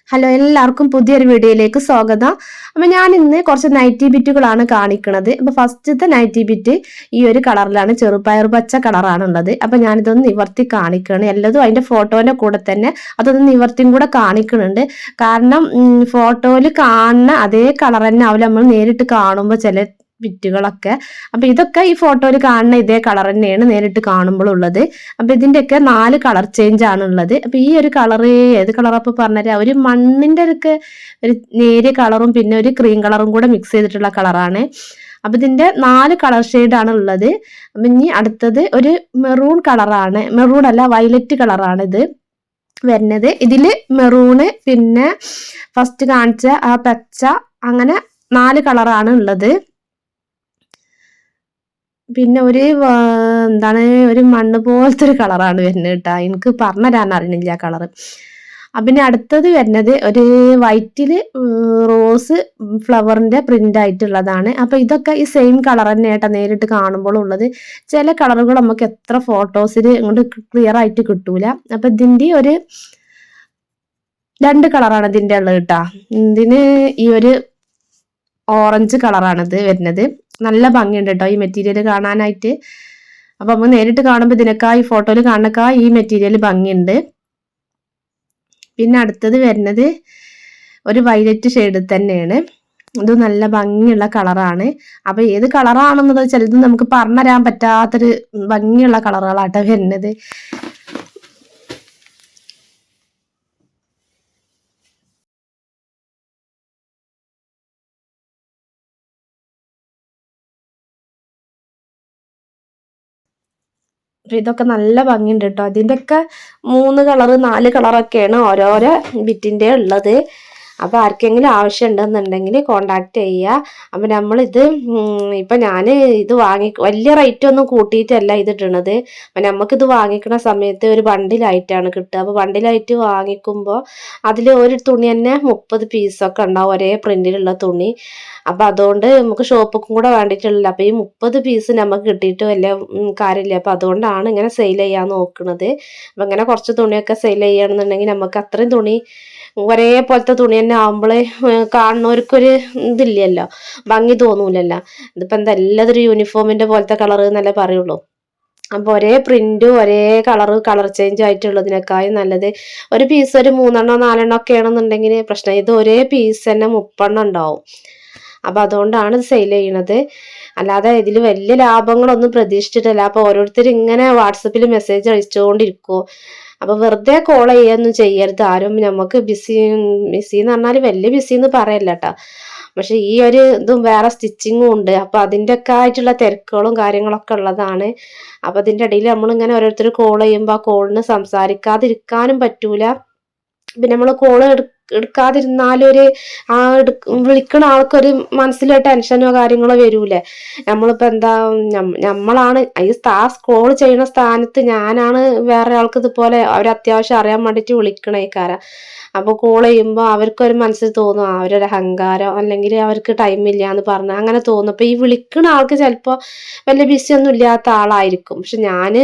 Hello, എല്ലാവർക്കും പുതിയൊരു വീഡിയോയിലേക്ക് സ്വാഗതം. അപ്പം ഞാൻ ഇന്ന് കുറച്ച് നൈറ്റി ബിറ്റുകളാണ് കാണിക്കുന്നത്. അപ്പം ഫസ്റ്റത്തെ നൈറ്റി ബിറ്റ് ഈ ഒരു കളറിലാണ്, ചെറുപയർ പച്ച കളറാണ് ഉള്ളത്. അപ്പം ഞാനിതൊന്ന് നിവർത്തി കാണിക്കുകയാണ്. എല്ലതും അതിൻ്റെ ഫോട്ടോൻ്റെ കൂടെ തന്നെ അതൊന്ന് നിവർത്തിയും കൂടെ കാണിക്കുന്നുണ്ട്. കാരണം ഫോട്ടോയിൽ കാണുന്ന അതേ കളർ തന്നെ ആവില്ല നമ്മൾ നേരിട്ട് കാണുമ്പോൾ ചില ബിറ്റുകളൊക്കെ. അപ്പൊ ഇതൊക്കെ ഈ ഫോട്ടോയിൽ കാണുന്ന ഇതേ കളർ തന്നെയാണ് നേരിട്ട് കാണുമ്പോൾ ഉള്ളത്. അപ്പൊ ഇതിന്റെയൊക്കെ 4 കളർ ചേഞ്ച് ആണ് ഉള്ളത്. അപ്പൊ ഈ ഒരു കളർ ഏത് കളറപ്പൊ പറഞ്ഞുതരാ, ഒരു മണ്ണിന്റെ ഒക്കെ ഒരു നേരിയ കളറും പിന്നെ ഒരു ക്രീം കളറും കൂടെ മിക്സ് ചെയ്തിട്ടുള്ള കളറാണ്. അപ്പൊ ഇതിന്റെ 4 കളർ ഷെയ്ഡ് ആണ് ഉള്ളത്. അപ്പൊ ഇനി അടുത്തത് ഒരു മെറൂൺ കളറാണ്, മെറൂൺ അല്ല വയലറ്റ് കളറാണ് ഇത് വരുന്നത്. ഇതില് മെറൂണ്, പിന്നെ ഫസ്റ്റ് കാണിച്ച ആ പച്ച, അങ്ങനെ 4 കളറാണ് ഉള്ളത്. പിന്നെ ഒരു എന്താണ്, ഒരു മണ്ണ് പോലത്തെ ഒരു കളറാണ് വരുന്നത് കേട്ടോ. എനിക്ക് പറഞ്ഞു തരാൻ അറിയണില്ല ആ കളറ്. പിന്നെ അടുത്തത് വരുന്നത് ഒരു വൈറ്റില് റോസ് ഫ്ലവറിന്റെ പ്രിന്റ് ആയിട്ടുള്ളതാണ്. അപ്പൊ ഇതൊക്കെ ഈ സെയിം കളർ തന്നെ കേട്ടോ നേരിട്ട് കാണുമ്പോൾ ഉള്ളത്. ചില കളറുകൾ നമുക്ക് എത്ര ഫോട്ടോസിൽ ഇങ്ങോട്ട് ക്ലിയർ ആയിട്ട് കിട്ടൂല. അപ്പൊ ഇതിന്റെ ഒരു 2 കളറാണ് ഇതിന്റെ ഉള്ളത് കേട്ടോ. ഇതിന് ഈ ഒരു ഓറഞ്ച് കളറാണ് ഇത് വരുന്നത്. നല്ല ഭംഗിയുണ്ട് കേട്ടോ ഈ മെറ്റീരിയൽ കാണാനായിട്ട്. അപ്പൊ നമ്മൾ നേരിട്ട് കാണുമ്പോൾ ഇതിനേക്കായി ഫോട്ടോയിൽ കാണുന്നേക്കായി ഈ മെറ്റീരിയൽ ഭംഗിയുണ്ട്. പിന്നെ അടുത്തത് വരുന്നത് ഒരു വയലറ്റ് ഷെയ്ഡ് തന്നെയാണ്. ഇത് നല്ല ഭംഗിയുള്ള കളറാണ്. അപ്പൊ ഏത് കളറാണെന്നത് ചിലത് നമുക്ക് പറഞ്ഞുതരാൻ പറ്റാത്തൊരു ഭംഗിയുള്ള കളറുകളാട്ടോ വരുന്നത്. ഇതൊക്കെ നല്ല ഭംഗിയുണ്ട് കേട്ടോ. അതിൻ്റെയൊക്കെ 3 കളറ് 4 കളറൊക്കെയാണ് ഓരോരോ ബിറ്റിൻ്റെ ഉള്ളത്. അപ്പോൾ ആർക്കെങ്കിലും ആവശ്യം ഉണ്ടെന്നുണ്ടെങ്കിൽ കോണ്ടാക്ട് ചെയ്യുക. അപ്പം നമ്മളിത് ഇപ്പം ഞാൻ ഇത് വലിയ റേറ്റ് ഒന്നും കൂട്ടിയിട്ടല്ല ഇത് ഇടണത്. അപ്പം നമുക്കിത് വാങ്ങിക്കുന്ന സമയത്ത് ഒരു ബണ്ടിലായിട്ടാണ് കിട്ടുക. അപ്പോൾ ബണ്ടിലായിട്ട് വാങ്ങിക്കുമ്പോൾ അതിൽ ഒരു തുണി തന്നെ 30 പീസൊക്കെ ഉണ്ടാവും, ഒരേ പ്രിന്റിലുള്ള തുണി. അപ്പം അതുകൊണ്ട് നമുക്ക് ഷോപ്പിക്കും കൂടെ വേണ്ടിയിട്ടുള്ള, അപ്പം ഈ 30 പീസ് നമുക്ക് കിട്ടിയിട്ട് വലിയ കാര്യമില്ല. അപ്പം അതുകൊണ്ടാണ് ഇങ്ങനെ സെയിൽ ചെയ്യാൻ നോക്കുന്നത്. അപ്പം ഇങ്ങനെ കുറച്ച് തുണിയൊക്കെ സെയിൽ ചെയ്യണമെന്നുണ്ടെങ്കിൽ നമുക്ക് അത്രയും തുണി ഒരേപോലത്തെ തുണി തന്നെ ആകുമ്പോൾ കാണുന്നവർക്കൊരു ഇതില്ലല്ലോ, ഭംഗി തോന്നൂലല്ലോ. ഇതിപ്പോൾ എന്താ എല്ലാതൊരു യൂണിഫോമിൻ്റെ പോലത്തെ കളർ എന്നല്ലേ പറയുള്ളൂ. അപ്പോൾ ഒരേ പ്രിന്റും ഒരേ കളർ ചേഞ്ച് ആയിട്ടുള്ളതിനേക്കാളും നല്ലത് ഒരു പീസ് ഒരു 3 4 ഒക്കെ ആണെന്നുണ്ടെങ്കിൽ പ്രശ്നം. ഇത് ഒരേ പീസ് തന്നെ 30 ഉണ്ടാവും. അപ്പം അതുകൊണ്ടാണ് ഇത് സെയിൽ ചെയ്യണത്. അല്ലാതെ ഇതിൽ വലിയ ലാഭങ്ങളൊന്നും പ്രതീക്ഷിച്ചിട്ടില്ല. അപ്പോൾ ഓരോരുത്തർ ഇങ്ങനെ വാട്സപ്പിൽ മെസ്സേജ് അയച്ചുകൊണ്ടിരിക്കുമോ. അപ്പോൾ വെറുതെ കോൾ ചെയ്യാനൊന്നും ചെയ്യരുത് ആരും. നമുക്ക് ബിസി എന്ന് പറഞ്ഞാൽ വലിയ ബിസി എന്ന് പറയല്ല കേട്ടോ. പക്ഷെ ഈ ഒരു ഇതും വേറെ സ്റ്റിച്ചിങ്ങും ഉണ്ട്. അപ്പോൾ അതിൻ്റെ ഒക്കെ ആയിട്ടുള്ള തിരക്കുകളും കാര്യങ്ങളൊക്കെ ഉള്ളതാണ്. അപ്പോൾ അതിൻ്റെ ഇടയിൽ നമ്മളിങ്ങനെ ഓരോരുത്തർ കോൾ ചെയ്യുമ്പോൾ ആ കോളിന് സംസാരിക്കാതിരിക്കാനും പറ്റൂല. പിന്നെ നമ്മൾ കോള് എടുക്കാതിരുന്നാലൊരു വിളിക്കുന്ന ആൾക്കൊരു മനസ്സിലെ ടെൻഷനോ കാര്യങ്ങളോ വരൂലേ. നമ്മളിപ്പോൾ എന്താ, നമ്മളാണ് ഈ കോൾ ചെയ്യുന്ന സ്ഥാനത്ത് ഞാനാണ് വേറെ ആൾക്ക് ഇതുപോലെ അവർ അത്യാവശ്യം അറിയാൻ വേണ്ടിയിട്ട് വിളിക്കണേക്കാരാ. അപ്പോൾ കോൾ ചെയ്യുമ്പോൾ അവർക്കൊരു മനസ്സിൽ തോന്നും അവരൊരു അഹങ്കാരം, അല്ലെങ്കിൽ അവർക്ക് ടൈമില്ല എന്ന് പറഞ്ഞാൽ അങ്ങനെ തോന്നും. അപ്പോൾ ഈ വിളിക്കുന്ന ആൾക്ക് ചിലപ്പോൾ വലിയ ബിസി ഒന്നും ഇല്ലാത്ത ആളായിരിക്കും. പക്ഷെ ഞാൻ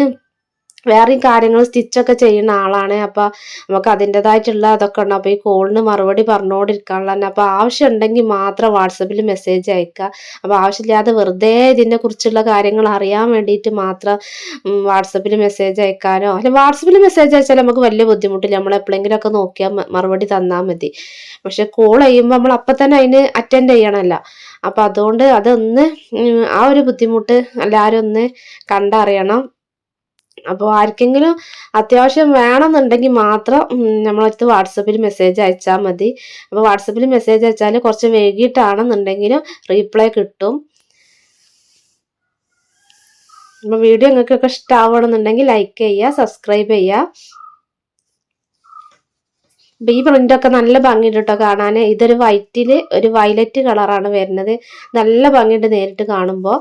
വേറെയും കാര്യങ്ങൾ സ്റ്റിച്ചൊക്കെ ചെയ്യുന്ന ആളാണ്. അപ്പോൾ നമുക്ക് അതിൻ്റെതായിട്ടുള്ള അതൊക്കെ ഉണ്ട്. അപ്പോൾ ഈ കോളിന് മറുപടി പറഞ്ഞുകൊണ്ടിരിക്കാനുള്ള തന്നെ. അപ്പോൾ ആവശ്യം ഉണ്ടെങ്കിൽ മാത്രം വാട്സപ്പിൽ മെസ്സേജ് അയക്കുക. അപ്പോൾ ആവശ്യമില്ലാതെ വെറുതെ ഇതിനെ കുറിച്ചുള്ള കാര്യങ്ങൾ അറിയാൻ വേണ്ടിയിട്ട് മാത്രം വാട്സപ്പിൽ മെസ്സേജ് അയക്കാനോ, അല്ലെ വാട്സപ്പിൽ മെസ്സേജ് അയച്ചാൽ നമുക്ക് വലിയ ബുദ്ധിമുട്ടില്ല, നമ്മൾ എപ്പോഴെങ്കിലും ഒക്കെ നോക്കിയാൽ മറുപടി തന്നാൽ മതി. പക്ഷെ കോൾ ചെയ്യുമ്പോൾ നമ്മൾ അപ്പം തന്നെ അതിന് അറ്റൻഡ് ചെയ്യണമല്ലോ. അപ്പം അതുകൊണ്ട് അതൊന്ന് ആ ഒരു ബുദ്ധിമുട്ട് എല്ലാവരും ഒന്ന് കണ്ടറിയണം. അപ്പോൾ ആർക്കെങ്കിലും അത്യാവശ്യം വേണമെന്നുണ്ടെങ്കിൽ മാത്രം നമ്മളടുത്ത് വാട്സപ്പിൽ മെസ്സേജ് അയച്ചാൽ മതി. അപ്പോൾ വാട്സപ്പിൽ മെസ്സേജ് അയച്ചാൽ കുറച്ച് വൈകിട്ടാണെന്നുണ്ടെങ്കിലും റീപ്ലൈ കിട്ടും. അപ്പോൾ വീഡിയോ നിങ്ങൾക്കൊക്കെ ഇഷ്ടമാവണമെന്നുണ്ടെങ്കിൽ ലൈക്ക് ചെയ്യുക, സബ്സ്ക്രൈബ് ചെയ്യുക. അപ്പം ഈ പ്രിൻ്റൊക്കെ നല്ല ഭംഗിയുണ്ട് കേട്ടോ കാണാൻ. ഇതൊരു വൈറ്റിൽ ഒരു വയലറ്റ് കളറാണ് വരുന്നത്. നല്ല ഭംഗിയുണ്ട് നേരിട്ട് കാണുമ്പോൾ.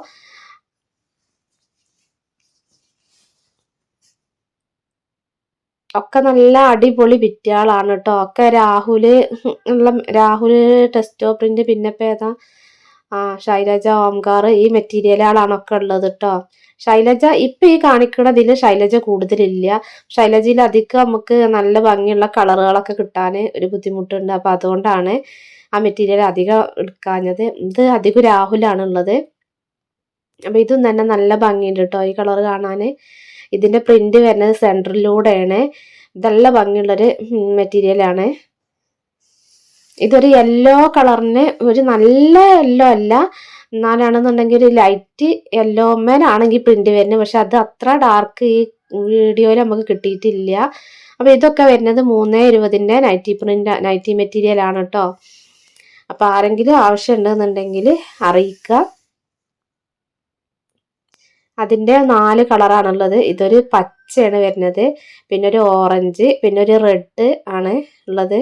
ഒക്കെ നല്ല അടിപൊളി ബിറ്റുകളാണ് കേട്ടോ. ഒക്കെ രാഹുല് ടെസ്റ്റോ പ്രിന്റ്, പിന്നെ ഇപ്പം ഏതാ, ശൈലജ ഓംകാർ, ഈ മെറ്റീരിയലുകളാണ് ഒക്കെ ഉള്ളത് കേട്ടോ. ശൈലജ ഇപ്പം ഈ കാണിക്കണതിൽ ശൈലജ കൂടുതലില്ല. ശൈലജയിൽ അധികം നമുക്ക് നല്ല ഭംഗിയുള്ള കളറുകളൊക്കെ കിട്ടാൻ ഒരു ബുദ്ധിമുട്ടുണ്ട്. അപ്പം അതുകൊണ്ടാണ് ആ മെറ്റീരിയൽ അധികം എടുക്കാഞ്ഞത്. ഇത് അധികം രാഹുലാണ് ഉള്ളത്. അപ്പം ഇതും തന്നെ നല്ല ഭംഗിയുണ്ട് കേട്ടോ ഈ കളർ കാണാൻ. ഇതിൻ്റെ പ്രിന്റ് വരുന്നത് സെൻറ്ററിലൂടെയാണ്. നല്ല ഭംഗിയുള്ളൊരു മെറ്റീരിയലാണ്. ഇതൊരു യെല്ലോ കളറിന് ഒരു നല്ല യെല്ലോ അല്ല, എന്നാലാണെന്നുണ്ടെങ്കിൽ ഒരു ലൈറ്റ് യെല്ലോമേലാണെങ്കിൽ പ്രിന്റ് വരുന്നത്. പക്ഷെ അത് അത്ര ഡാർക്ക് ഈ വീഡിയോയിൽ നമുക്ക് കിട്ടിയിട്ടില്ല. അപ്പോൾ ഇതൊക്കെ വരുന്നത് 320ൻ്റെ നൈറ്റി മെറ്റീരിയൽ ആണ് കേട്ടോ. അപ്പോൾ ആരെങ്കിലും ആവശ്യമുണ്ടെന്നുണ്ടെങ്കിൽ അറിയിക്കുക. അതിൻ്റെ 4 കളറാണുള്ളത്. ഇതൊരു പച്ചയാണ് വരുന്നത്, പിന്നെ ഒരു ഓറഞ്ച്, പിന്നെ ഒരു റെഡ് ആണ് ഉള്ളത്.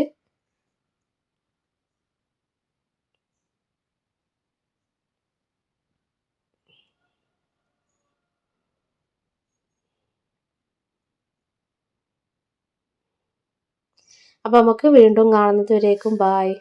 അപ്പോൾ നമുക്ക് വീണ്ടും കാണുന്നത് വരേക്കും ബായ്.